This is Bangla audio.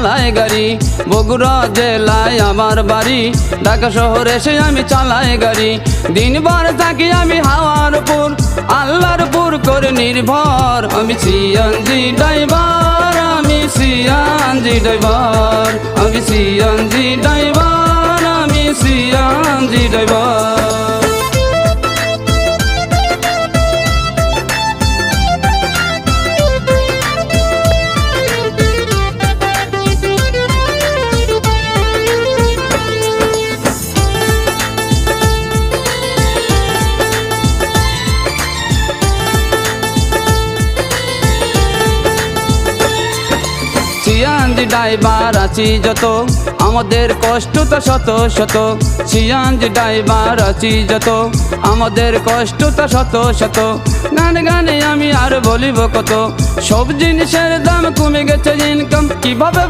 চালাই গাড়ি। বগুড়া জেলায় আমার বাড়ি, ঢাকা শহরে এসে আমি চালাই গাড়ি। দিনভর থাকি আমি হাওয়ার উপর, আল্লাহর উপর করে নির্ভর। আমি সিএনজি ড্রাইভার, আমি সিএনজি ড্রাইভার, আমি সিএনজি ড্রাইভার, আমি সিএনজি ড্রাইভার। সিএনজি ড্রাইভার আছি যত, আমাদের কষ্ট তো শত শত। সিএনজি ড্রাইভার আছি যত, আমাদের কষ্ট তো শত শত। গানে গানে আমি আর বলিব কত, সব জিনিসের দাম কমে গেছে, ইনকাম কিভাবে